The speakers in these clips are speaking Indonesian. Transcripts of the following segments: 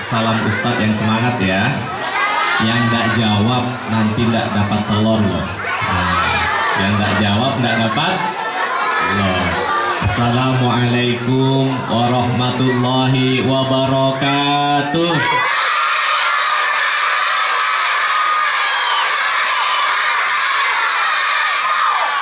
salam Ustadz yang semangat ya. Yang nggak jawab nanti nggak dapat telur loh. Yang nggak jawab nggak dapat telur. Assalamualaikum warahmatullahi wabarakatuh.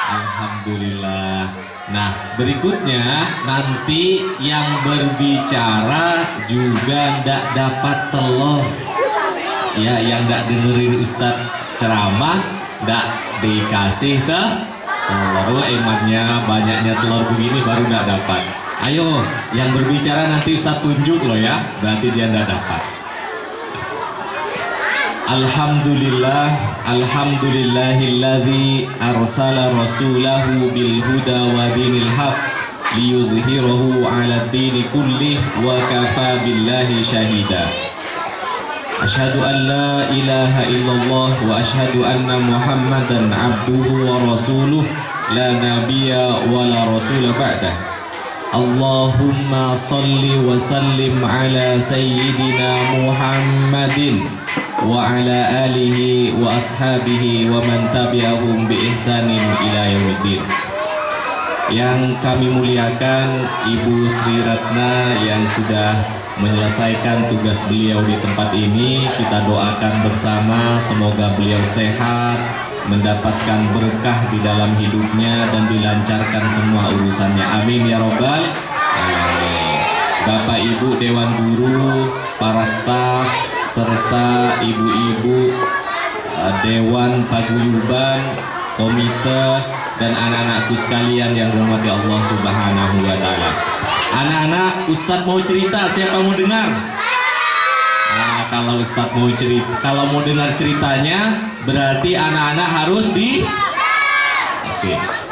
Alhamdulillah. Nah, berikutnya nanti yang berbicara juga ndak dapat telur. Ya, yang ndak dengerin Ustadz ceramah ndak dikasih telur. Emaknya banyaknya telur begini baru ndak dapat. Ayo, yang berbicara nanti Ustadz tunjuk loh ya. Berarti dia ndak dapat. Alhamdulillah, alhamdulillahilladzi arsala rasulahu bil huda wa dinil haq liyudhhirahu 'ala ad-dini kullih wa kafa billahi syahida. Asyhadu an la ilaha illallah wa asyhadu anna Muhammadan 'abduhu wa rasuluh la nabiyya wa la rasula ba'dah. Allahumma salli wa sallim 'ala sayyidina Muhammadin wa ala alihi wa ashabihi wa man tabi'ahum bi ihsanin ila yaumiddin. Yang kami muliakan Ibu Sri Ratna yang sudah menyelesaikan tugas beliau di tempat ini, kita doakan bersama semoga beliau sehat, mendapatkan berkah di dalam hidupnya dan dilancarkan semua urusannya. Amin ya robbal alamin. Bapak Ibu Dewan Guru, para staf serta ibu-ibu Dewan Paguyuban, komite, dan anak-anakku sekalian yang dirahmati Allah Subhanahu wa Ta'ala. Anak-anak, Ustadz mau cerita, siapa mau dengar? Nah, kalau Ustadz mau cerita, kalau mau dengar ceritanya, berarti anak-anak harus Oke.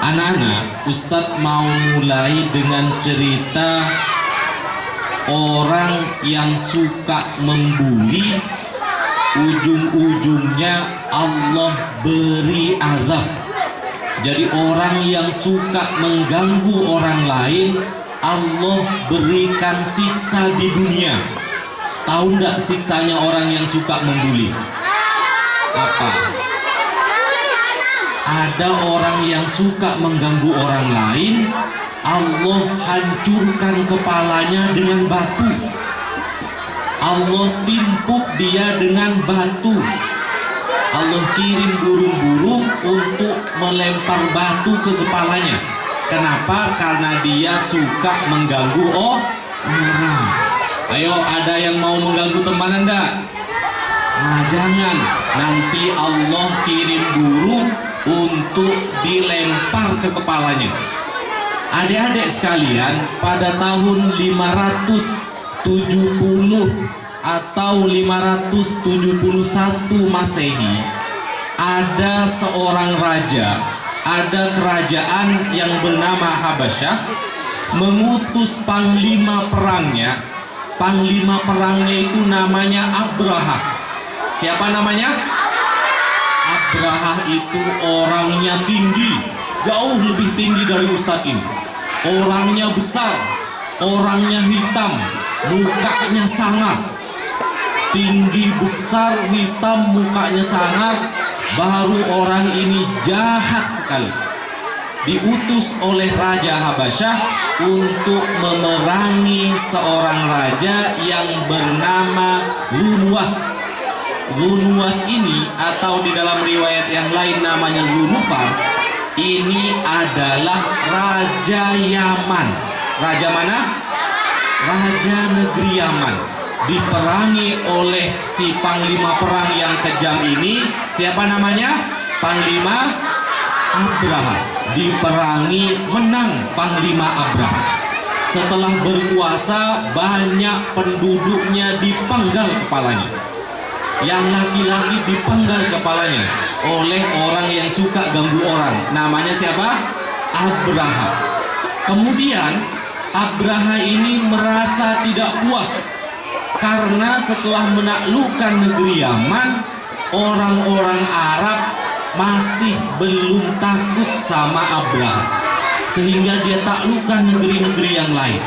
Anak-anak, Ustadz mau mulai dengan cerita orang yang suka membuli, ujung-ujungnya Allah beri azab. Jadi orang yang suka mengganggu orang lain, Allah berikan siksa di dunia. Tahu nggak siksanya orang yang suka membuli? Apa? Ada orang yang suka mengganggu orang lain, Allah hancurkan kepalanya dengan batu. Allah timpuk dia dengan batu. Allah kirim burung-burung untuk melempar batu ke kepalanya. Kenapa? Karena dia suka mengganggu orang. Ayo, ada yang mau mengganggu teman Anda? Nah, jangan. Nanti Allah kirim burung untuk dilempar ke kepalanya. Adik-adik sekalian, pada tahun 570 atau 571 Masehi, ada seorang raja, ada kerajaan yang bernama Habasyah, mengutus panglima perangnya. Panglima perangnya itu namanya Abraha. Siapa namanya? Abraha itu orangnya tinggi, jauh lebih tinggi dari Ustadz ini. Orangnya besar, orangnya hitam, mukanya sangar. Tinggi, besar, hitam, mukanya sangar. Baru orang ini jahat sekali. Diutus oleh Raja Habasyah untuk memerangi seorang raja yang bernama Zunwas. Zunwas ini, atau di dalam riwayat yang lain namanya Zunufar, ini adalah Raja Yaman. Raja mana? Raja negeri Yaman. Diperangi oleh si panglima perang yang kejam ini. Siapa namanya? Panglima Abraha. Diperangi, menang Panglima Abraha. Setelah berkuasa, banyak penduduknya dipenggal kepalanya. Yang laki-laki dipenggal kepalanya oleh orang yang suka ganggu orang. Namanya siapa? Abraha. Kemudian Abraha ini merasa tidak puas karena setelah menaklukkan negeri Yaman, orang-orang Arab masih belum takut sama Abraha, sehingga dia taklukkan negeri-negeri yang lain.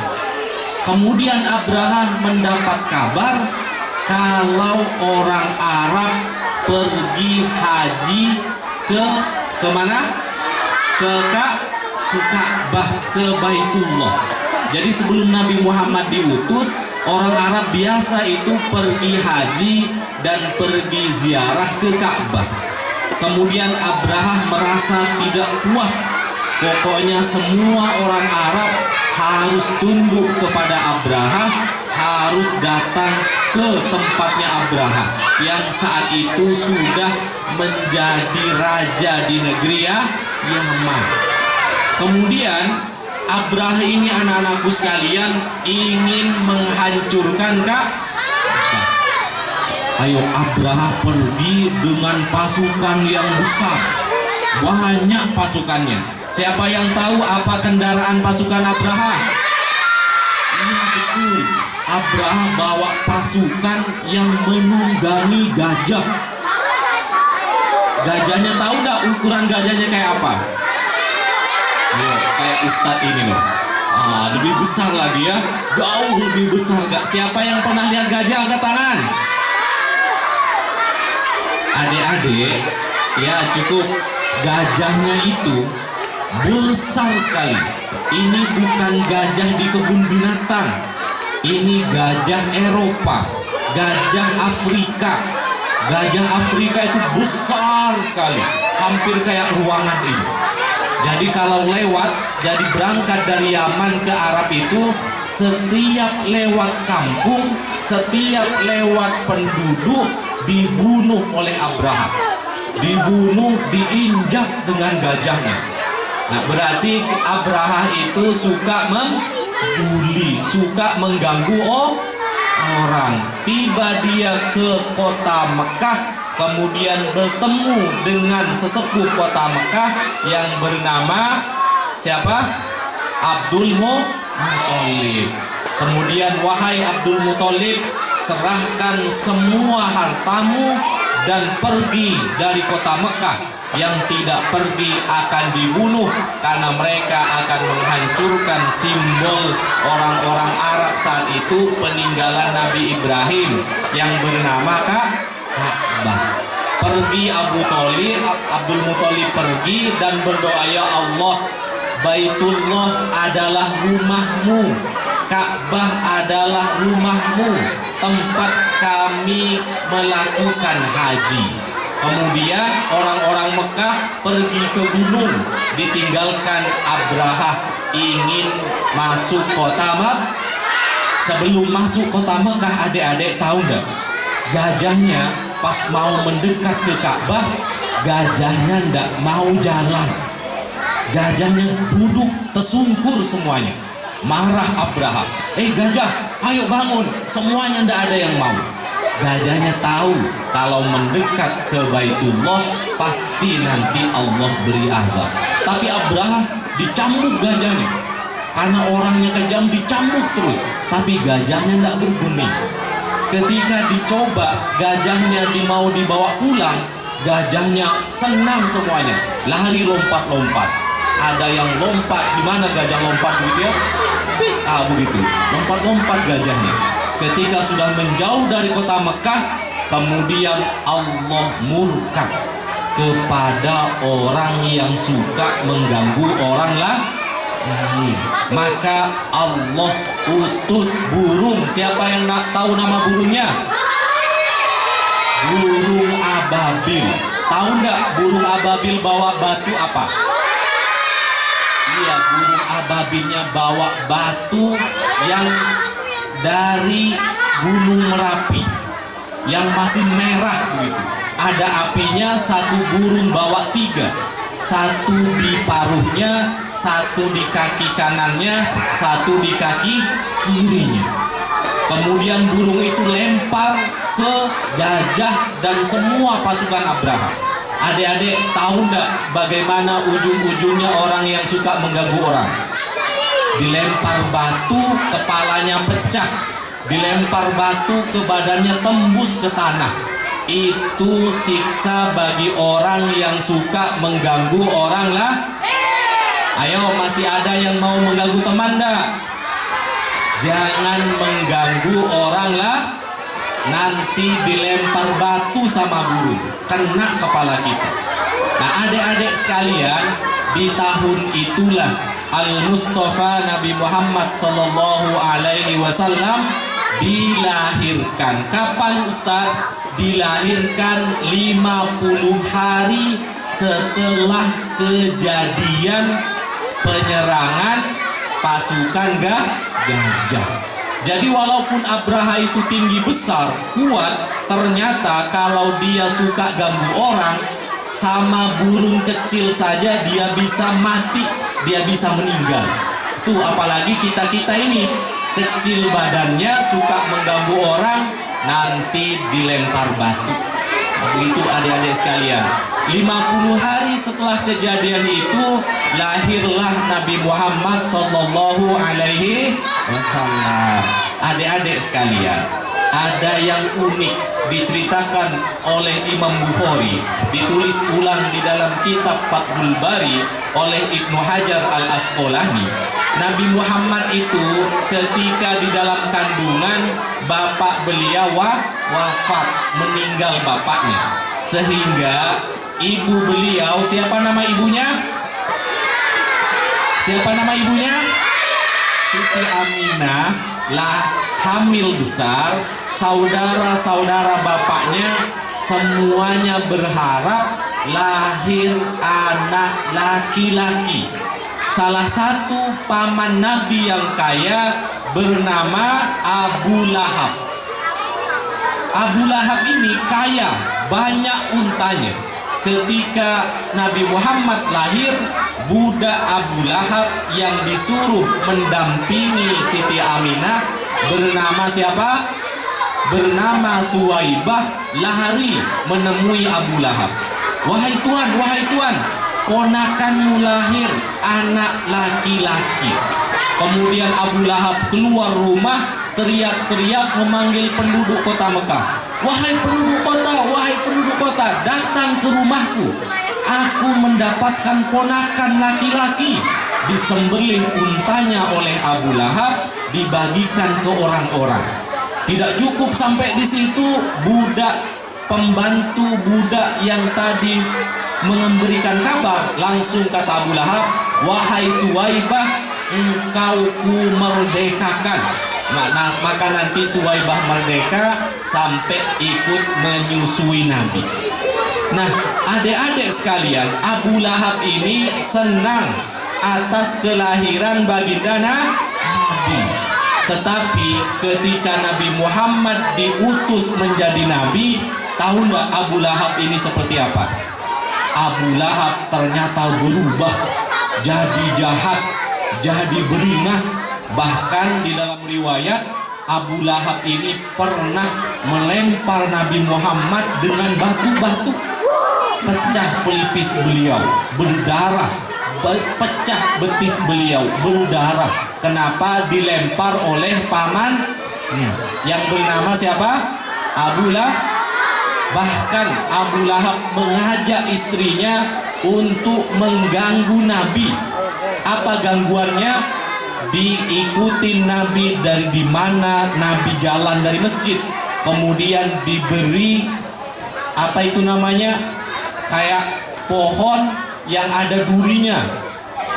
Kemudian Abraha mendapat kabar kalau orang Arab pergi haji ke mana? Ke Ka'bah, ke Baitullah. Jadi sebelum Nabi Muhammad diutus, orang Arab biasa itu pergi haji dan pergi ziarah ke Ka'bah. Kemudian Abraha merasa tidak puas. Pokoknya semua orang Arab harus tunduk kepada Abraha, harus datang ke tempatnya Abraha yang saat itu sudah menjadi raja di negeri Yaman. Kemudian Abraha ini, anak-anakku sekalian, ingin menghancurkan Ka'bah. Ayo, Abraha pergi dengan pasukan yang besar, banyak pasukannya. Siapa yang tahu apa kendaraan pasukan Abraha? Iya betul, Abraha bawa pasukan yang menunggangi gajah. Gajahnya tahu nggak ukuran gajahnya kayak apa? Kayak Ustadz ini loh. Lebih besar lagi ya, jauh lebih besar. Gak? Siapa yang pernah lihat gajah angkat tangan? Adik-adik, ya cukup. Gajahnya itu besar sekali. Ini bukan gajah di kebun binatang. Ini gajah Eropa, gajah Afrika. Gajah Afrika itu besar sekali, hampir kayak ruangan ini. Jadi kalau lewat, jadi berangkat dari Yaman ke Arab itu, setiap lewat kampung, setiap lewat penduduk dibunuh oleh Abraha. Dibunuh, diinjak dengan gajahnya. Nah, berarti Abraha itu suka membuli, suka mengganggu orang. Tiba dia ke kota Mekah, kemudian bertemu dengan sesepuh kota Mekah yang bernama siapa? Abdul Muthalib. Kemudian, wahai Abdul Muthalib, serahkan semua hartamu dan pergi dari kota Mekah. Yang tidak pergi akan dibunuh, karena mereka akan menghancurkan simbol orang-orang Arab saat itu, peninggalan Nabi Ibrahim yang bernama Ka'bah. Pergi Abdul Muthalib pergi dan berdoa, ya Allah, Baitullah adalah rumahmu, Ka'bah adalah rumahmu, tempat kami melakukan haji. Kemudian orang-orang Mekah pergi ke gunung, ditinggalkan Abraha ingin masuk kota Mekah. Sebelum masuk kota Mekah, adik-adik tahu nggak? Gajahnya pas mau mendekat ke Ka'bah, gajahnya nggak mau jalan. Gajahnya duduk tersungkur semuanya. Marah Abraha, gajah, ayo bangun. Semuanya nggak ada yang mau. Gajahnya tahu kalau mendekat ke Baitullah pasti nanti Allah beri azab. Tapi Abraha dicambuk gajahnya, karena orangnya kejam, dicambuk terus. Tapi gajahnya tidak bergeming. Ketika dicoba gajahnya mau dibawa pulang, gajahnya senang semuanya, lari lompat-lompat. Ada yang lompat, di mana gajah lompat begitu ya? Begitu, lompat-lompat gajahnya. Ketika sudah menjauh dari kota Mekah, kemudian Allah murka kepada orang yang suka mengganggu orang lain. Maka Allah utus burung. Siapa yang tahu nama burungnya? Burung ababil. Tahu nggak burung ababil bawa batu apa? Iya, burung ababilnya bawa batu yang dari Gunung Merapi yang masih merah begitu. Ada apinya, satu burung bawa 3. Satu di paruhnya, satu di kaki kanannya, satu di kaki kirinya. Kemudian burung itu lempar ke gajah dan semua pasukan Abraha. Adik-adik tahu nggak bagaimana ujung-ujungnya orang yang suka mengganggu orang? Dilempar batu, kepalanya pecah. Dilempar batu, ke badannya tembus ke tanah. Itu siksa bagi orang yang suka mengganggu orang lah. Ayo, masih ada yang mau mengganggu teman enggak? Jangan mengganggu orang lah nanti dilempar batu sama burung, kena kepala kita. Nah adik-adik sekalian, di tahun itulah Al-Mustafa Nabi Muhammad Sallallahu Alaihi Wasallam dilahirkan. Kapan Ustaz? Dilahirkan 50 hari setelah kejadian penyerangan pasukan gajah. Jadi walaupun Abraha itu tinggi besar, kuat, ternyata kalau dia suka ganggu orang, sama burung kecil saja dia bisa mati, dia bisa meninggal. Tuh apalagi kita-kita ini kecil badannya, suka mengganggu orang, nanti dilempar batu. Begitu adik-adik sekalian, 50 hari setelah kejadian itu lahirlah Nabi Muhammad Sallallahu Alaihi Wasallam. Adik-adik sekalian, ada yang unik diceritakan oleh Imam Bukhari, ditulis ulang di dalam kitab Fathul Bari oleh Ibnu Hajar Al-Asqalani. Nabi Muhammad itu ketika di dalam kandungan bapak beliau wafat, meninggal bapaknya, sehingga ibu beliau, siapa nama ibunya? Siapa nama ibunya? Siti Aminah lah hamil besar. Saudara-saudara bapaknya semuanya berharap lahir anak laki-laki. Salah satu paman Nabi yang kaya bernama Abu Lahab. Abu Lahab ini kaya, banyak untanya. Ketika Nabi Muhammad lahir, budak Abu Lahab yang disuruh mendampingi Siti Aminah bernama siapa? Bernama Suwaibah, lari menemui Abu Lahab. Wahai Tuan, ponakanmu lahir anak laki-laki. Kemudian Abu Lahab keluar rumah, teriak-teriak memanggil penduduk kota Mekah. Wahai penduduk kota, datang ke rumahku. Aku mendapatkan ponakan laki-laki. Disembelih untanya oleh Abu Lahab, dibagikan ke orang-orang. Tidak cukup sampai di situ, pembantu budak yang tadi memberikan kabar langsung kata Abu Lahab, wahai Suwaibah, engkau ku merdekakan. Maka nanti Suwaibah merdeka sampai ikut menyusui Nabi. Nah adik-adik sekalian, Abu Lahab ini senang atas kelahiran baginda Nabi. Tetapi ketika Nabi Muhammad diutus menjadi Nabi, tahu nggak Abu Lahab ini seperti apa? Abu Lahab ternyata berubah, jadi jahat, jadi beringas. Bahkan di dalam riwayat, Abu Lahab ini pernah melempar Nabi Muhammad dengan batu-batu. Pecah pelipis beliau, berdarah. Pecah betis beliau, berdarah. Kenapa? Dilempar oleh paman yang bernama siapa? Abu Lahab. Bahkan Abu Lahab mengajak istrinya untuk mengganggu Nabi. Apa gangguannya? Diikutin Nabi dari di mana Nabi jalan dari masjid. Kemudian diberi apa itu namanya? Kayak pohon yang ada durinya,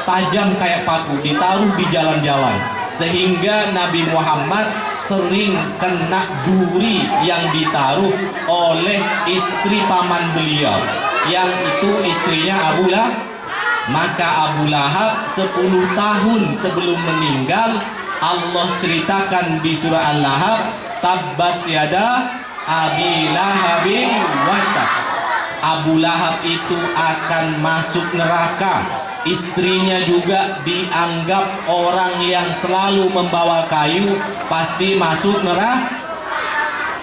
tajam kayak paku, ditaruh di jalan-jalan, sehingga Nabi Muhammad sering kena duri yang ditaruh oleh istri paman beliau, yang itu istrinya Abu Lahab. Maka Abu Lahab 10 tahun sebelum meninggal, Allah ceritakan di surah Al-Lahab, tabbat yada abi lahabin wa tab. Abu Lahab itu akan masuk neraka. Istrinya juga dianggap orang yang selalu membawa kayu, pasti masuk neraka.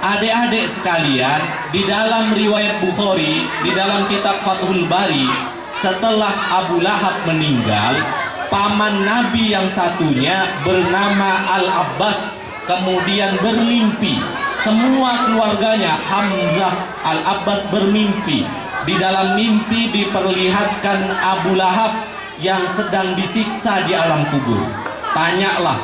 Adik-adik sekalian, di dalam riwayat Bukhari, di dalam kitab Fathul Bari, setelah Abu Lahab meninggal, paman Nabi yang satunya bernama Al-Abbas kemudian bermimpi. Semua keluarganya, Hamzah, Al-Abbas bermimpi. Di dalam mimpi diperlihatkan Abu Lahab yang sedang disiksa di alam kubur. Tanyalah,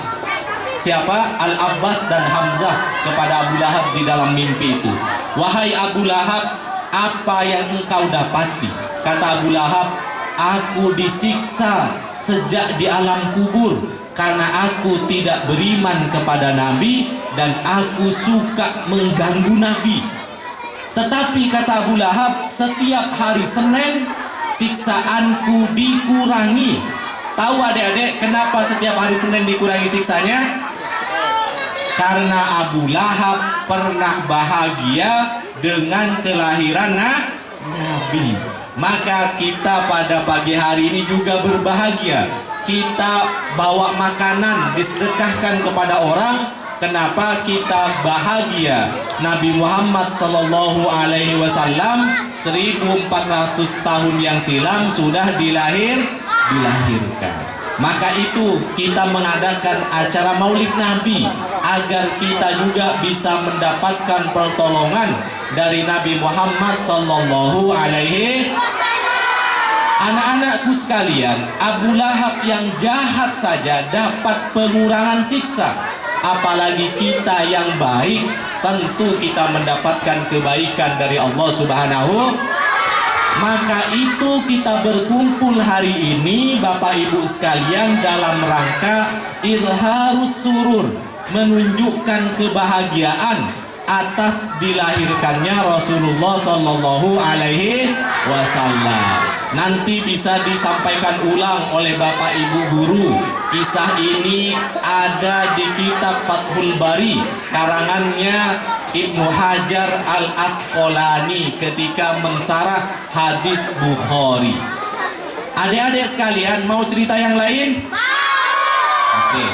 siapa? Al-Abbas dan Hamzah kepada Abu Lahab di dalam mimpi itu. Wahai Abu Lahab, apa yang engkau dapati? Kata Abu Lahab, aku disiksa sejak di alam kubur karena aku tidak beriman kepada Nabi dan aku suka mengganggu Nabi. Tetapi kata Abu Lahab, setiap hari Senin siksaanku dikurangi. Tahu adik-adik kenapa setiap hari Senin dikurangi siksanya? Karena Abu Lahab pernah bahagia dengan kelahiran Nabi. Maka kita pada pagi hari ini juga berbahagia. Kita bawa makanan disedekahkan kepada orang. Kenapa kita bahagia? Nabi Muhammad Sallallahu Alaihi Wasallam 1400 tahun yang silam sudah dilahirkan. Maka itu kita mengadakan acara Maulid Nabi agar kita juga bisa mendapatkan pertolongan dari Nabi Muhammad Sallallahu Alaihi Wasallam. Anak-anakku sekalian, Abu Lahab yang jahat saja dapat pengurangan siksa. Apalagi kita yang baik, tentu kita mendapatkan kebaikan dari Allah Subhanahu. Maka itu kita berkumpul hari ini Bapak Ibu sekalian dalam rangka izharus surur, menunjukkan kebahagiaan atas dilahirkannya Rasulullah Sallallahu Alaihi Wasallam. Nanti bisa disampaikan ulang oleh Bapak Ibu guru. Kisah ini ada di kitab Fathul Bari karangannya Ibnu Hajar Al-Asqalani ketika mensarah hadis Bukhari. Adik-adik sekalian, mau cerita yang lain? Oke.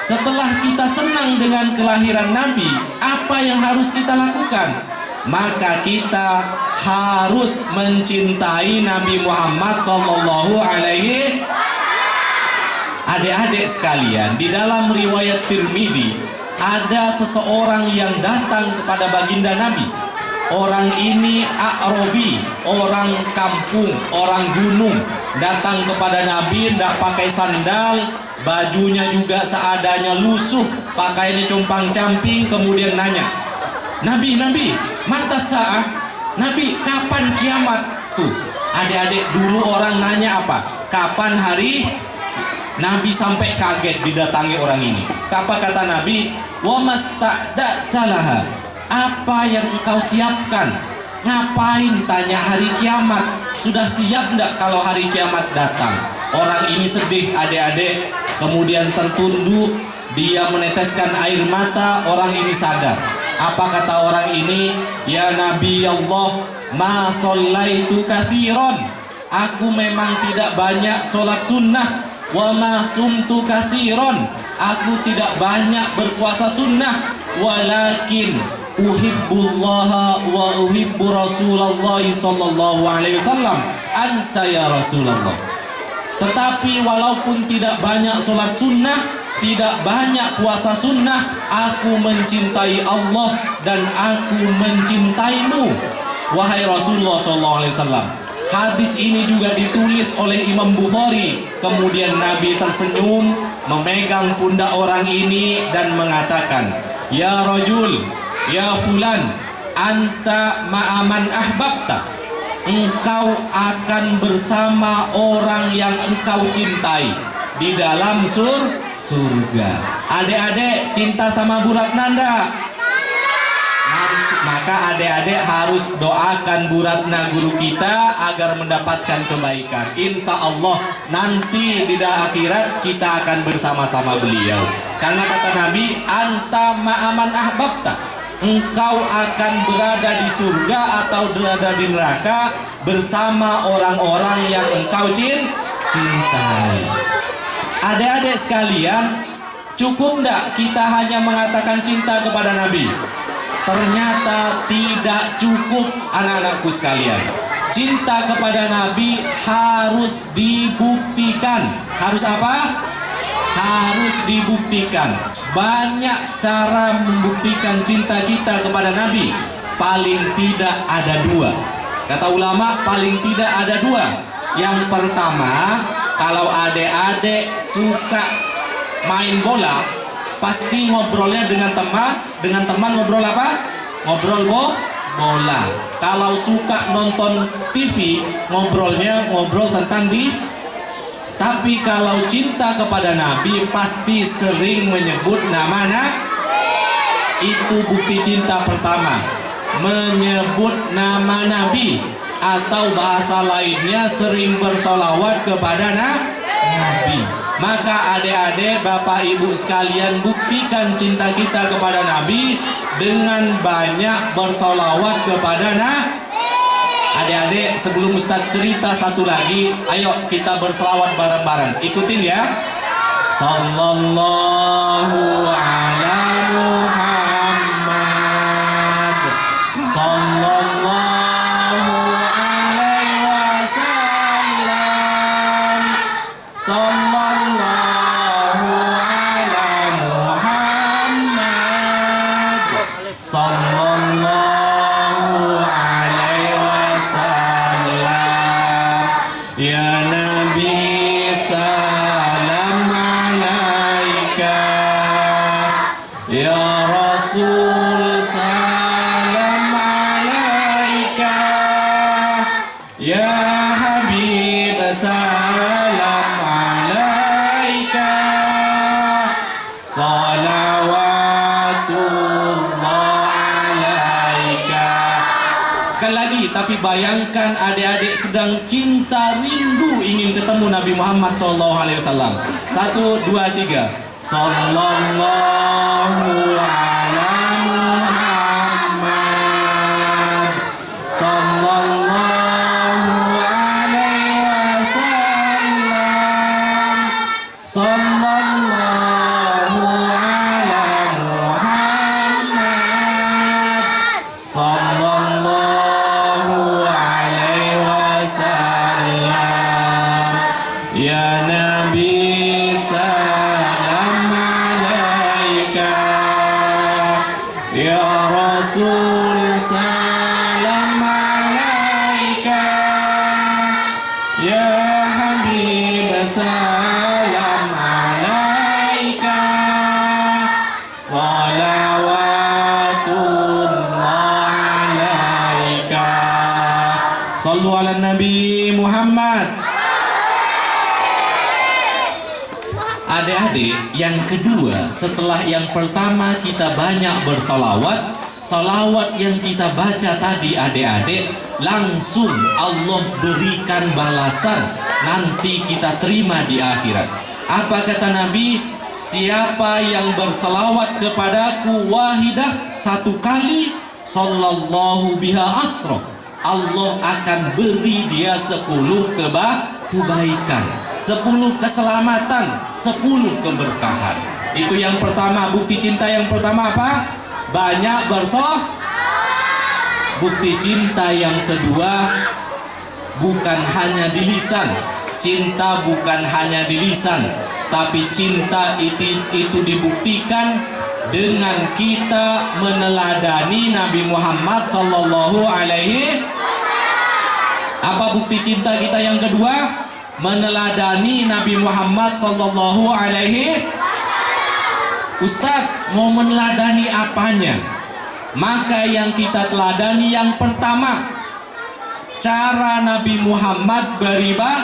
Setelah kita senang dengan kelahiran Nabi, apa yang harus kita lakukan? Maka kita harus mencintai Nabi Muhammad Sallallahu Alaihi. Adik-adik sekalian, di dalam riwayat Tirmidzi ada seseorang yang datang kepada baginda Nabi. Orang ini A'robi, orang kampung, orang gunung, datang kepada Nabi, tidak pakai sandal, bajunya juga seadanya lusuh, pakaiannya compang-camping, kemudian nanya, Nabi, mata sa'ah, Nabi, kapan kiamat? Tuh, adik-adik dulu orang nanya apa? Kapan hari? Nabi sampai kaget didatangi orang ini. Apa kata Nabi? Wa masta'da'talaha. Apa yang engkau siapkan? Ngapain tanya hari kiamat? Sudah siap enggak kalau hari kiamat datang? Orang ini sedih adik-adik, kemudian tertunduk, dia meneteskan air mata, orang ini sadar. Apa kata orang ini? Ya Nabi Allah, ma shallaitu katsiran. Aku memang tidak banyak sholat sunnah. Wa ma sumtu katsiran. Aku tidak banyak berpuasa sunnah. Walakin uhibbullaha wa uhibbu Rasulullah sallallahu alaihi wasallam. Anta ya Rasulullah. Tetapi walaupun tidak banyak sholat sunnah, tidak banyak puasa sunnah, aku mencintai Allah dan aku mencintaimu, wahai Rasulullah SAW. Hadis ini juga ditulis oleh Imam Bukhari. Kemudian Nabi tersenyum, memegang pundak orang ini dan mengatakan, Ya rajul, ya fulan, anta ma'aman ahbabta. Engkau akan bersama orang yang engkau cintai di dalam surga. Adik-adik cinta sama Bu Ratnanda? Maka adik-adik harus doakan Bu Ratna guru kita agar mendapatkan kebaikan. Insya Allah nanti di akhirat kita akan bersama-sama beliau. Karena kata Nabi, anta ma'aman ahbabta. Engkau akan berada di surga atau berada di neraka bersama orang-orang yang engkau cintai. Adik-adik sekalian, cukup enggak kita hanya mengatakan cinta kepada Nabi? Ternyata tidak cukup anak-anakku sekalian. Cinta kepada Nabi harus dibuktikan. Harus apa? Harus dibuktikan. Banyak cara membuktikan cinta kita kepada Nabi. Paling tidak ada dua. Kata ulama, paling tidak ada dua. Yang pertama, kalau adik-adik suka main bola, pasti ngobrolnya dengan teman ngobrol apa? Ngobrol bola. Kalau suka nonton TV, ngobrol tentang tapi kalau cinta kepada Nabi pasti sering menyebut nama itu bukti cinta pertama, menyebut nama Nabi, atau bahasa lainnya sering bersolawat kepada Nabi. Maka adik-adik, bapak ibu sekalian, buktikan cinta kita kepada Nabi dengan banyak bersolawat kepada Adik-adik, sebelum Ustadz cerita satu lagi, ayo kita berselawat bareng-bareng. Ikutin ya. Sallallahu ala Muhammad, sallallahu alaihi wasallam, sallallahu ala Muhammad, sallallahu alaihi wasallam. Ya Nabi salam alaika, ya Rasul salam alaika, ya Habib salam alaika, salawatullah alaika. Sekali lagi, tapi bayangkan adik-adik sedang cinta rindu ingin ketemu Nabi Muhammad SAW. 1, 2, 3. Sallallahu ala Muhammad, sallallahu alaihi wasallam, sallallahu ala Muhammad, sallallahu alaihi wasallam. Ya Nabi salam alaika, ya Rasul salam alaika, ya Habib salam alaika, salawatullah alaika. Sallu ala Nabi Muhammad. Adik-adik, yang kedua setelah yang pertama kita banyak bersalawat, salawat yang kita baca tadi adik-adik langsung Allah berikan balasan, nanti kita terima di akhirat. Apa kata Nabi? Siapa yang bersalawat kepadaku wahidah, satu kali, sallallahu biha asra, Allah akan beri dia 10 kebaikan, 10 keselamatan, 10 keberkahan. Itu yang pertama, bukti cinta yang pertama apa? Banyak Bukti cinta yang kedua, bukan hanya di lisan. Cinta bukan hanya di lisan, tapi cinta itu dibuktikan dengan kita meneladani Nabi Muhammad sallallahu alaihi. Apa bukti cinta kita yang kedua? Meneladani Nabi Muhammad sallallahu alaihi. Ustadz, mau meneladani apanya? Maka yang kita teladani yang pertama, cara Nabi Muhammad beribadah.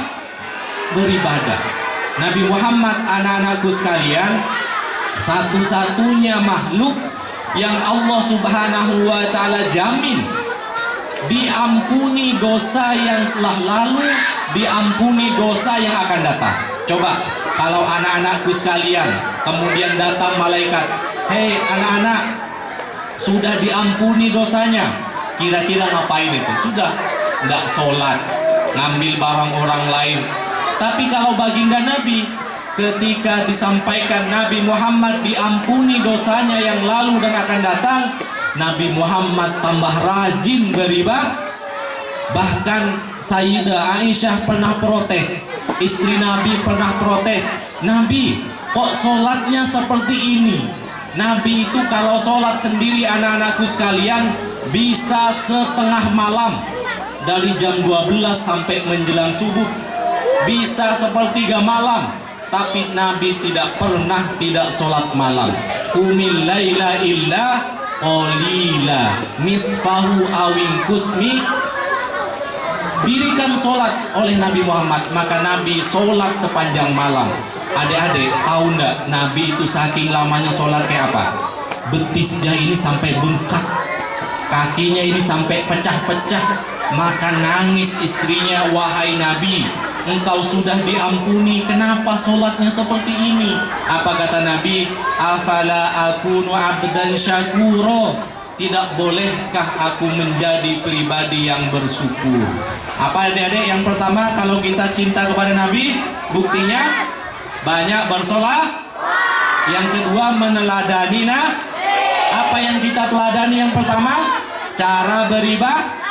Nabi Muhammad, anak-anakku sekalian, satu-satunya makhluk yang Allah Subhanahu wa ta'ala jamin diampuni dosa yang telah lalu, diampuni dosa yang akan datang. Coba kalau anak-anakku sekalian kemudian datang malaikat, hei anak-anak, sudah diampuni dosanya, kira-kira ngapain itu? Sudah nggak sholat, ngambil barang orang lain. Tapi kalau baginda Nabi, ketika disampaikan Nabi Muhammad diampuni dosanya yang lalu dan akan datang, Nabi Muhammad tambah rajin beribadah. Bahkan Sayyidah Aisyah pernah protes, istri Nabi pernah protes, Nabi kok sholatnya seperti ini? Nabi itu kalau sholat sendiri, anak-anakku sekalian, bisa setengah malam, dari jam 12 sampai menjelang subuh. Bisa sepertiga malam, tapi Nabi tidak pernah tidak sholat malam. Qumil laila illa qalila nisfahu awin kusmi. Dirikan sholat oleh Nabi Muhammad, maka Nabi sholat sepanjang malam. Adik-adik tahu nggak Nabi itu saking lamanya sholat kayak apa? Betisnya ini sampai bengkak, kakinya ini sampai pecah-pecah. Maka nangis istrinya, wahai Nabi, engkau sudah diampuni, kenapa sholatnya seperti ini? Apa kata Nabi? Afala akunu abdan syakuro. Tidak bolehkah aku menjadi pribadi yang bersyukur? Apa adik-adik? Yang pertama, kalau kita cinta kepada Nabi, buktinya banyak bersolat. Yang kedua, meneladani apa yang kita teladani? Yang pertama, cara beribadah.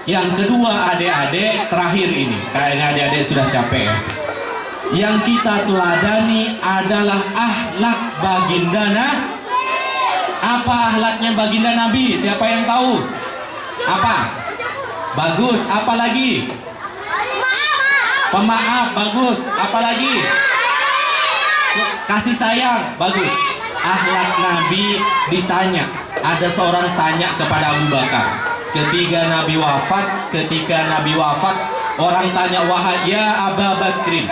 Yang kedua, adik-adik, terakhir ini, kayaknya adik-adik sudah capek ya. Yang kita teladani adalah akhlak baginda Nabi. Apa akhlaknya baginda Nabi? Siapa yang tahu? Apa? Bagus. Apa lagi? Pemaaf. Bagus. Apa lagi? Kasih sayang. Bagus. Akhlak Nabi ditanya. Ada seorang tanya kepada Abu Bakar. Ketika Nabi wafat, orang tanya, wahai ya Abu Bakrin,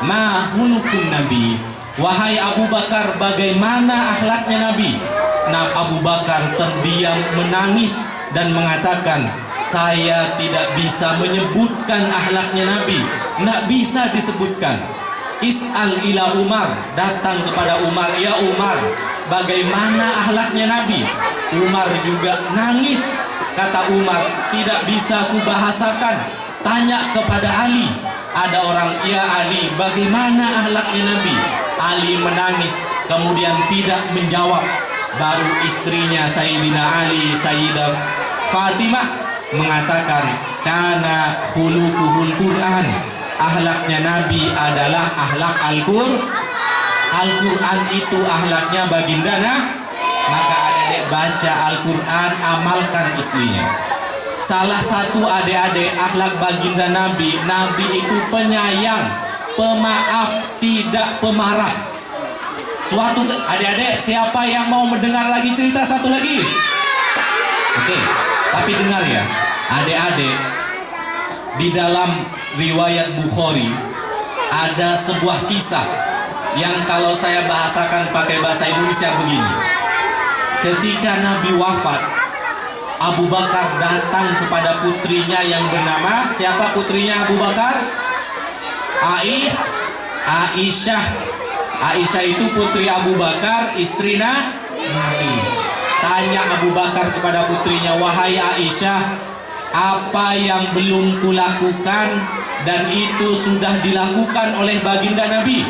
ma hulukun Nabi? Wahai Abu Bakar, bagaimana akhlaknya Nabi? Nah, Abu Bakar terdiam menangis dan mengatakan, saya tidak bisa menyebutkan akhlaknya Nabi. Tidak bisa disebutkan. Is'al ila Umar, datang kepada Umar, ya Umar, bagaimana akhlaknya Nabi? Umar juga nangis. Kata Umar, tidak bisa kubahasakan. Tanya kepada Ali. Ada orang, ya Ali, bagaimana akhlaknya Nabi? Ali menangis, kemudian tidak menjawab. Baru istrinya Sayyidina Ali, Sayyidah Fatimah mengatakan, karena khuluquhul Quran, akhlaknya Nabi adalah akhlak Al-Quran itu akhlaknya baginda maka adik-adik baca Al-Quran, amalkan istrinya. Salah satu adik-adik akhlak baginda Nabi, Nabi itu penyayang, pemaaf, tidak pemarah. Suatu adik-adik, siapa yang mau mendengar lagi cerita satu lagi? Oke, tapi dengar ya, adik-adik, di dalam riwayat Bukhari ada sebuah kisah yang kalau saya bahasakan pakai bahasa Indonesia begini. Ketika Nabi wafat, Abu Bakar datang kepada putrinya yang bernama, siapa putrinya Abu Bakar? Aisyah. Aisyah itu putri Abu Bakar, istri Nabi. Tanya Abu Bakar kepada putrinya, wahai Aisyah, apa yang belum kulakukan dan itu sudah dilakukan oleh baginda Nabi?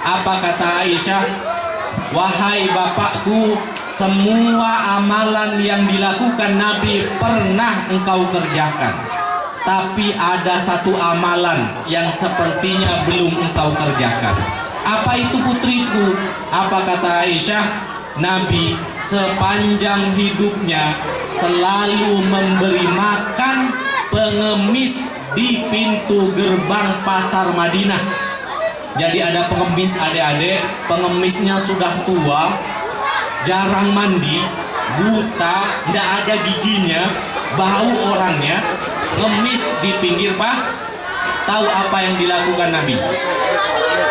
Apa kata Aisyah? Wahai bapakku, semua amalan yang dilakukan Nabi pernah engkau kerjakan, tapi ada satu amalan yang sepertinya belum engkau kerjakan. Apa itu putriku? Apa kata Aisyah? Nabi sepanjang hidupnya selalu memberi makan pengemis di pintu gerbang pasar Madinah. Jadi ada pengemis adik-adik, pengemisnya sudah tua, jarang mandi, buta, tidak ada giginya, bau orangnya, ngemis di pinggir tahu apa yang dilakukan Nabi?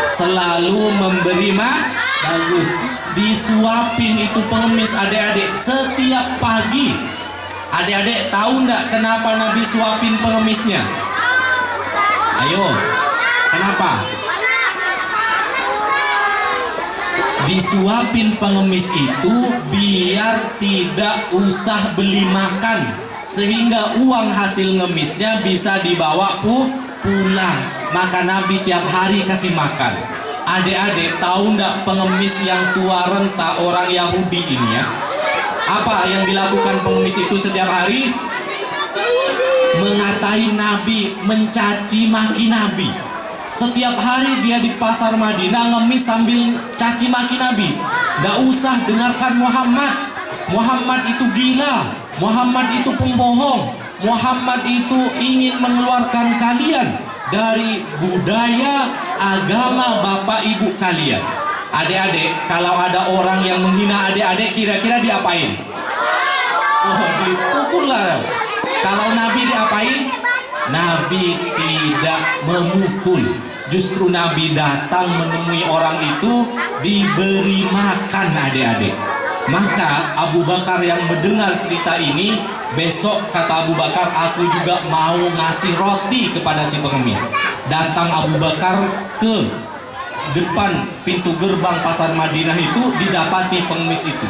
Selalu memberi bagus, disuapin itu pengemis adik-adik setiap pagi. Adik-adik tahu enggak kenapa Nabi suapin pengemisnya? Ayo, kenapa? Disuapin pengemis itu biar tidak usah beli makan, sehingga uang hasil ngemisnya bisa dibawa pulang. Maka Nabi tiap hari kasih makan. Adik-adik tahu ndak pengemis yang tua renta orang Yahudi ini ya? Apa yang dilakukan pengemis itu setiap hari? Mengatai Nabi, mencaci maki Nabi. Setiap hari dia di pasar Madinah ngemis sambil caci maki Nabi. Nggak usah dengarkan Muhammad. Muhammad itu gila. Muhammad itu pembohong. Muhammad itu ingin mengeluarkan kalian dari budaya agama bapak ibu kalian. Adik-adik, kalau ada orang yang menghina adik-adik, kira-kira diapain? Oh, dipukullah. Kalau Nabi diapain? Nabi tidak memukul. Justru Nabi datang menemui orang itu, diberi makan adik-adik. Maka Abu Bakar yang mendengar cerita ini, besok kata Abu Bakar, aku juga mau ngasih roti kepada si pengemis. Datang Abu Bakar ke depan pintu gerbang pasar Madinah itu, didapati pengemis itu.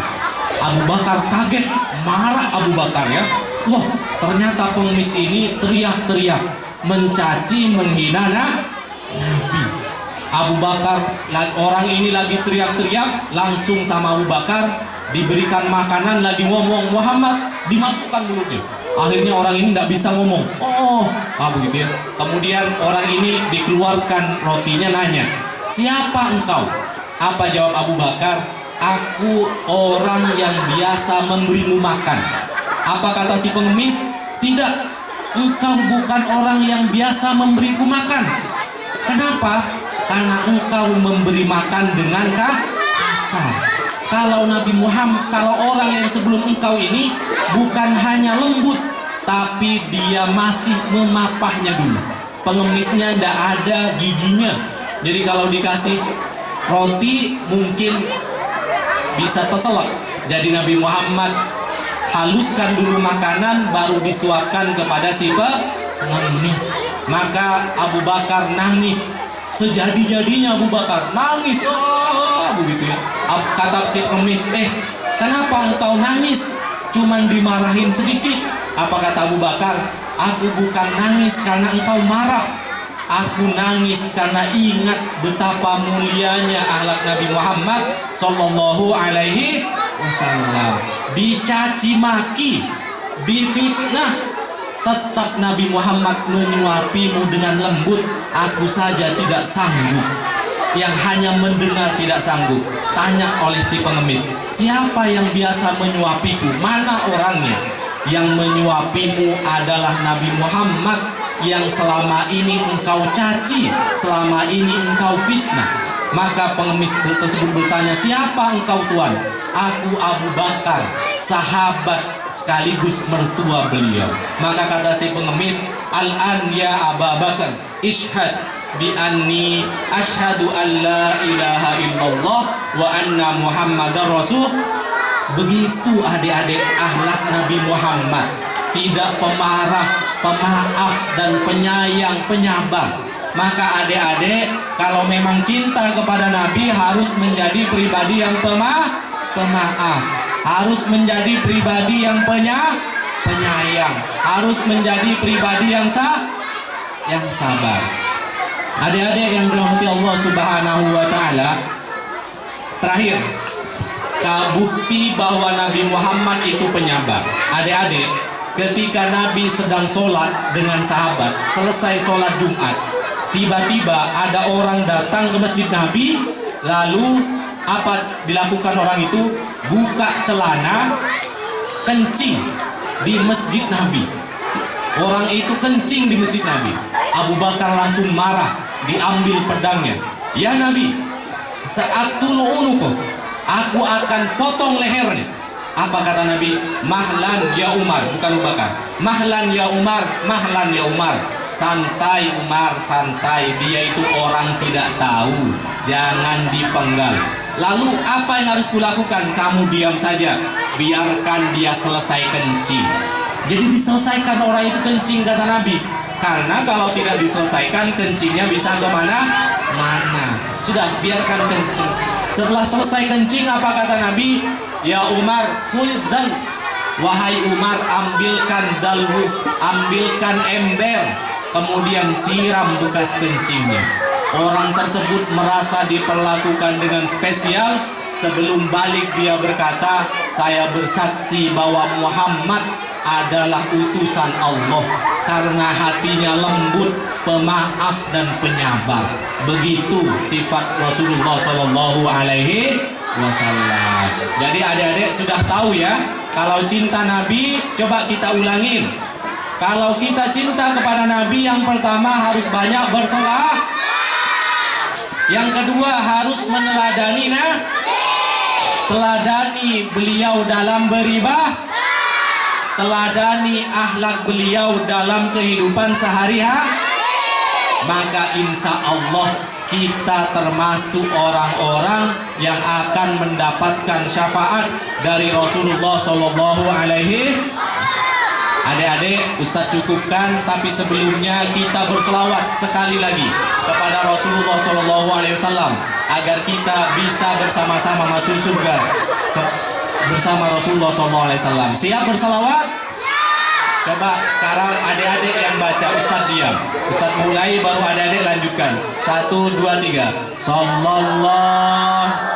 Abu Bakar kaget, marah Abu Bakar ya. Loh, ternyata pengemis ini teriak-teriak, mencaci, menghina Nabi. Abu Bakar, orang ini lagi teriak-teriak, langsung sama Abu Bakar diberikan makanan, lagi ngomong Muhammad, dimasukkan mulutnya. Akhirnya orang ini tidak bisa ngomong. Begitu ya. Kemudian orang ini dikeluarkan rotinya, nanya, siapa engkau? Apa jawab Abu Bakar? Aku orang yang biasa memberimu makan. Apa kata si pengemis? Tidak, engkau bukan orang yang biasa memberiku makan. Kenapa? Karena engkau memberi makan dengan kasar. Kalau Nabi Muhammad, kalau orang yang sebelum engkau ini bukan hanya lembut, tapi dia masih memapahnya dulu. Pengemisnya tidak ada giginya. Jadi kalau dikasih roti mungkin bisa terselak. Jadi Nabi Muhammad haluskan dulu makanan, baru disuapkan kepada si pengemis. Maka Abu Bakar nangis, sejadi-jadinya Abu Bakar nangis, begitu ya. Kata si pengemis, kenapa engkau nangis? Cuman dimarahin sedikit. Apa kata Abu Bakar? Aku bukan nangis karena engkau marah, aku nangis karena ingat betapa mulianya akhlak Nabi Muhammad Sallallahu Alaihi Wasallam. Dicaci maki, difitnah, tetap Nabi Muhammad menyuapimu dengan lembut. Aku saja tidak sanggup, yang hanya mendengar tidak sanggup. Tanya oleh si pengemis, siapa yang biasa menyuapiku? Mana orangnya? Yang menyuapimu adalah Nabi Muhammad yang selama ini engkau caci, selama ini engkau fitnah. Maka pengemis tersebut bertanya, siapa engkau tuan? Aku Abu Bakar, sahabat sekaligus mertua beliau. Maka kata si pengemis, al-an ya Abu Bakar, ishhad bi anni ashhadu an la ilaha illallah wa anna muhammadar rasul. Begitu adik-adik akhlak Nabi Muhammad, tidak pemarah, pemaaf, dan penyayang, penyabar. Maka adik-adik kalau memang cinta kepada Nabi harus menjadi pribadi yang pemaaf, harus menjadi pribadi yang penyayang, harus menjadi pribadi yang sabar. Adik-adik yang dirahmati Allah Subhanahu wa taala, terakhir, bukti bahwa Nabi Muhammad itu penyabar. Adik-adik, ketika Nabi sedang sholat dengan sahabat, selesai sholat Jumat, tiba-tiba ada orang datang ke masjid Nabi. Lalu apa dilakukan orang itu? Buka celana, kencing di masjid Nabi. Orang itu kencing di masjid Nabi. Abu Bakar langsung marah, diambil pedangnya. Ya Nabi, saat unuku, aku akan potong lehernya. Apa kata Nabi? Mahlan ya Umar, bukan Abu Bakar. Mahlan ya Umar, mahlan ya Umar. Santai Umar, santai. Dia itu orang tidak tahu, jangan dipenggal. Lalu apa yang harus kulakukan? Kamu diam saja, biarkan dia selesai kencing. Jadi diselesaikan orang itu kencing, kata Nabi. Karena kalau tidak diselesaikan, kencingnya bisa kemana-mana. Sudah, biarkan kencing. Setelah selesai kencing, apa kata Nabi? Ya Umar, khudh, wahai Umar, ambilkan dalwu, ambilkan ember, kemudian siram bekas kencingnya. Orang tersebut merasa diperlakukan dengan spesial. Sebelum balik dia berkata, saya bersaksi bahwa Muhammad adalah utusan Allah karena hatinya lembut, pemaaf, dan penyabar. Begitu sifat Rasulullah Shallallahu Alaihi Wasallam. Jadi adik-adik sudah tahu ya, kalau cinta Nabi, coba kita ulangin. Kalau kita cinta kepada Nabi, yang pertama harus banyak Yang kedua harus meneladani teladani beliau dalam beribadah, teladani akhlak beliau dalam kehidupan sehari-hari. Maka insya Allah kita termasuk orang-orang yang akan mendapatkan syafaat dari Rasulullah Shallallahu Alaihi. Adik-adik, Ustadz cukupkan, tapi sebelumnya kita berselawat sekali lagi kepada Rasulullah Shallallahu Alaihi Wasallam agar kita bisa bersama-sama masuk surga bersama Rasulullah Shallallahu Alaihi Wasallam. Siap berselawat? Coba sekarang adik-adik yang baca, Ustadz diam. Ustadz mulai, baru adik-adik lanjutkan. 1, 2, 3. Sallallahu.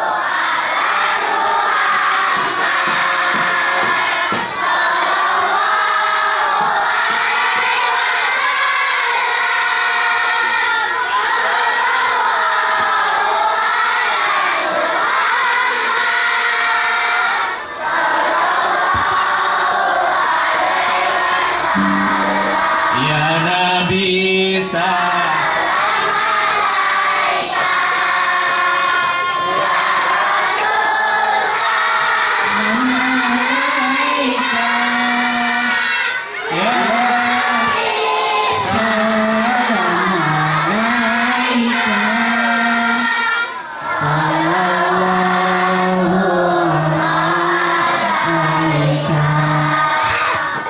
Ya Nabi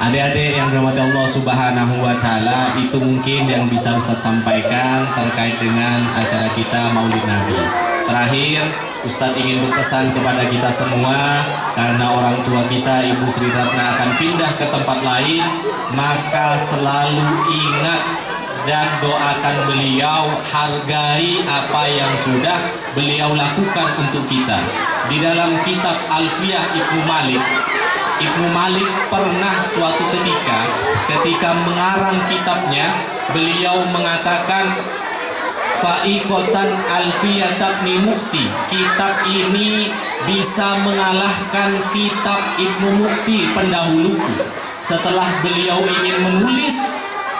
Adik-adik yang dirahmati Allah Subhanahu wa Ta'ala, itu mungkin yang bisa Ustadz sampaikan terkait dengan acara kita Maulid Nabi. Terakhir, Ustadz ingin berpesan kepada kita semua, karena orang tua kita Ibu Sri Ratna akan pindah ke tempat lain, maka selalu ingat dan doakan beliau, hargai apa yang sudah beliau lakukan untuk kita. Di dalam kitab Alfiyah Ibnu Malik pernah suatu ketika mengarang kitabnya, beliau mengatakan Fa'iqotan Alfiyat Ibnu Mukti, kitab ini bisa mengalahkan kitab Ibnu Mukti pendahuluku. Setelah beliau ingin menulis,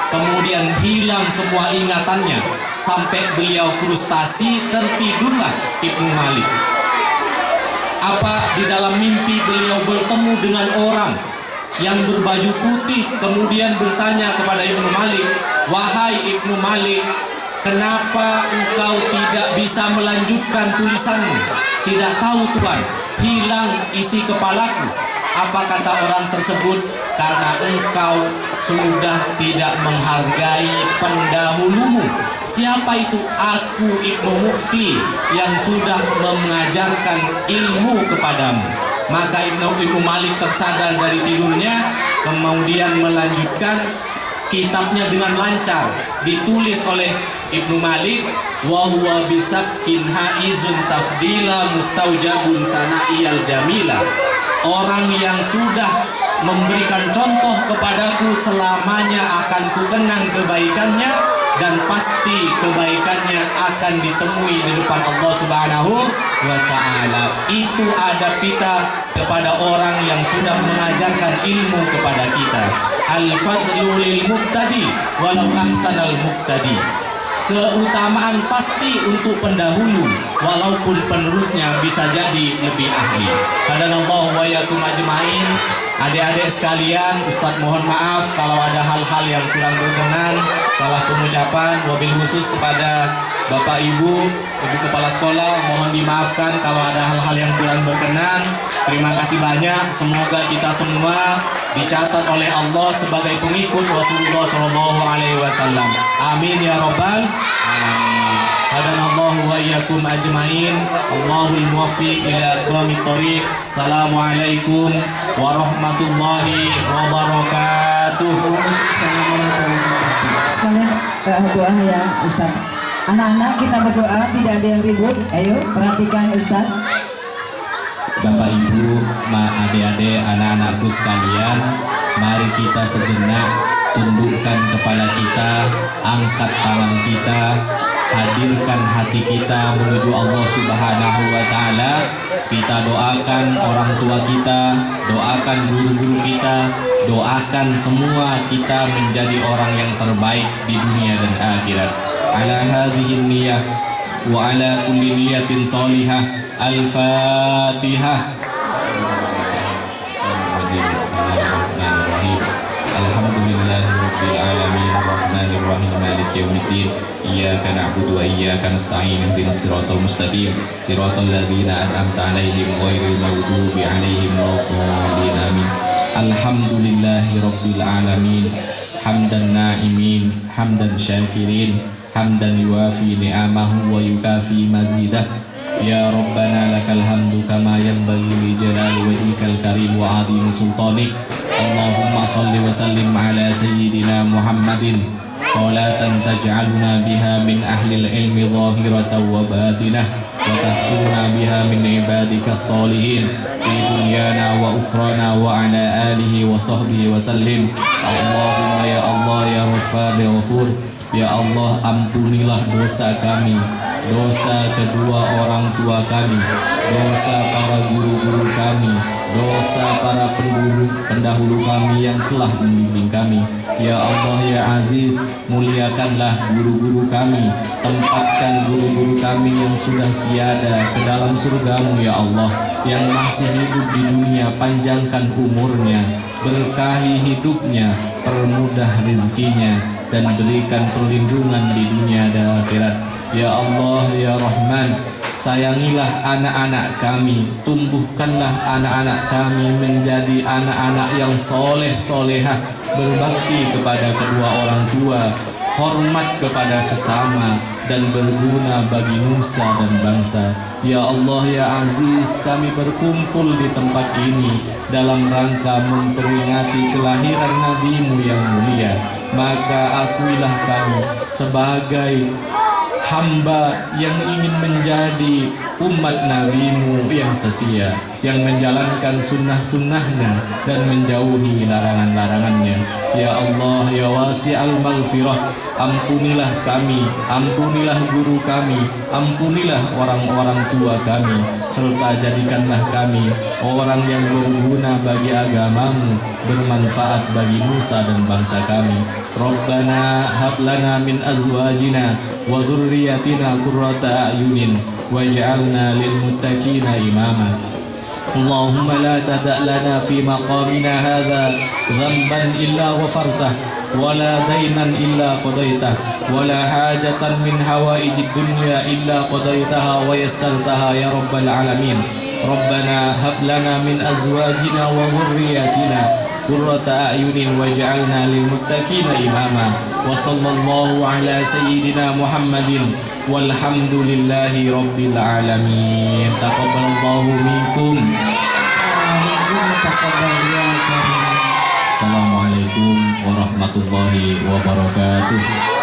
kemudian hilang semua ingatannya, sampai beliau frustasi, tertidurlah Ibnu Malik. Apa di dalam mimpi beliau bertemu dengan orang yang berbaju putih, kemudian bertanya kepada Ibnu Malik, "Wahai Ibnu Malik, kenapa engkau tidak bisa melanjutkan tulisanmu?" "Tidak tahu Tuan, hilang isi kepalaku." Apa kata orang tersebut? "Karena engkau sudah tidak menghargai pendahulumu." Siapa itu? "Aku Ibnu Mukti yang sudah mengajarkan ilmu kepadamu." Maka Ibnu Malik tersadar dari tidurnya, kemudian melanjutkan kitabnya dengan lancar. Ditulis oleh Ibnu Malik, wa huwa bisabkin haizun tafdila mustaujabun sana'iyal jamila. Orang yang sudah memberikan contoh kepadaku selamanya akan kukenang kebaikannya, dan pasti kebaikannya akan ditemui di depan Allah Subhanahu wa Ta'ala. Itu adab kita kepada orang yang sudah mengajarkan ilmu kepada kita. Al-fadlu lil muqtadi walau ahsanal muqtadi. Keutamaan pasti untuk pendahulu, walaupun penerusnya bisa jadi lebih ahli. Hadanallahu wa yakum ajmain. Adik-adik sekalian, Ustadz mohon maaf kalau ada hal-hal yang kurang berkenan, salah pengucapan. Wabil khusus kepada Bapak Ibu Kepala Sekolah, mohon dimaafkan kalau ada hal-hal yang kurang berkenan. Terima kasih banyak. Semoga kita semua dicatat oleh Allah sebagai pengikut Rasulullah Shallallahu Alaihi Wasallam. Amin ya robbal alamin. Hadanallahu wa iyyakum ajmain. Allahul muwaffiq ila aqwamit thoriq. Assalamualaikum warahmatullahi wabarakatuh. Sekalian doa ya Ustaz. Anak-anak kita berdoa, tidak ada yang ribut. Ayo perhatikan Ustaz. Bapak Ibu, adik-adik, anak-anakku sekalian, mari kita sejenak tundukkan kepala kita, angkat tangan kita, hadirkan hati kita menuju Allah Subhanahu wa Ta'ala. Kita doakan orang tua kita, doakan guru-guru kita, doakan semua kita menjadi orang yang terbaik di dunia dan akhirat. Ala hadhihi niyah وعلى كل نية صالحة. الفاتحة. الحمد لله رب العالمين الرحمن الرحيم مالك يوم الدين إياك نعبد وإياك نستعين اهدنا الصراط المستقيم صراط الذين أنعمت عليهم غير المغضوب عليهم ولا الضالين آمين. الحمد لله رب العالمين حمدا نائمين حمدا شاكرين حمدا يوافي نعمه ويكافي مزيده. يا ربنا لك الحمد كما ينبغي لجلال وجهك الكريم وعظيم سلطانك. اللهم صل وسلم على سيدنا محمد صلاة تجعلنا بها من أهل العلم ظاهرة وباطنة وتحصلنا بها من عبادك الصالحين في دنيانا وأخرانا وعلى آله وصحبه وسلم. اللهم ya Allah ya Rabbal Ghafur, ya Allah ampunilah dosa kami, dosa kedua orang tua kami, dosa para guru-guru kami, dosa para pendahulu kami yang telah membimbing kami. Ya Allah ya Aziz, muliakanlah guru-guru kami, tempatkan guru-guru kami yang sudah tiada ke dalam surgamu ya Allah. Yang masih hidup di dunia, panjangkan umurnya, berkahi hidupnya, permudah rezekinya, dan berikan perlindungan di dunia dan akhirat. Ya Allah ya Rahman, sayangilah anak-anak kami, tumbuhkanlah anak-anak kami menjadi anak-anak yang soleh solehah, berbakti kepada kedua orang tua, hormat kepada sesama, dan berguna bagi nusa dan bangsa. Ya Allah ya Aziz, kami berkumpul di tempat ini dalam rangka memperingati kelahiran Nabi-Mu yang mulia. Maka akuilah kami sebagai hamba yang ingin menjadi umat Nabi-Mu yang setia, yang menjalankan sunnah-sunnahnya dan menjauhi larangan-larangannya. Ya Allah ya wasi'al maghfirah, ampunilah kami, ampunilah guru kami, ampunilah orang-orang tua kami, serta jadikanlah kami orang yang berguna bagi agamamu, bermanfaat bagi nusa dan bangsa kami. Rabbana hablana min azwajina wa dhurriyyatina qurrata a'yunin waj'alna lil muttaqina imama. Allahumma la tada' lana fi maqamina hadha dhanban illa ghafartah wala dainan illa qadaitah wala hajatan min hawaijid dunya illa qadaitaha wa yassartaha ya rabbal alamin. Rabbana hab lana min azwajina wa dhurriyyatina qurrata a'yunin waj'alna lil muttaqina imama. Wa sallallahu ala sayyidina Muhammadin walhamdulillahi rabbil alamin. Taqabbalallahu minkum. Assalamualaikum warahmatullahi wabarakatuh.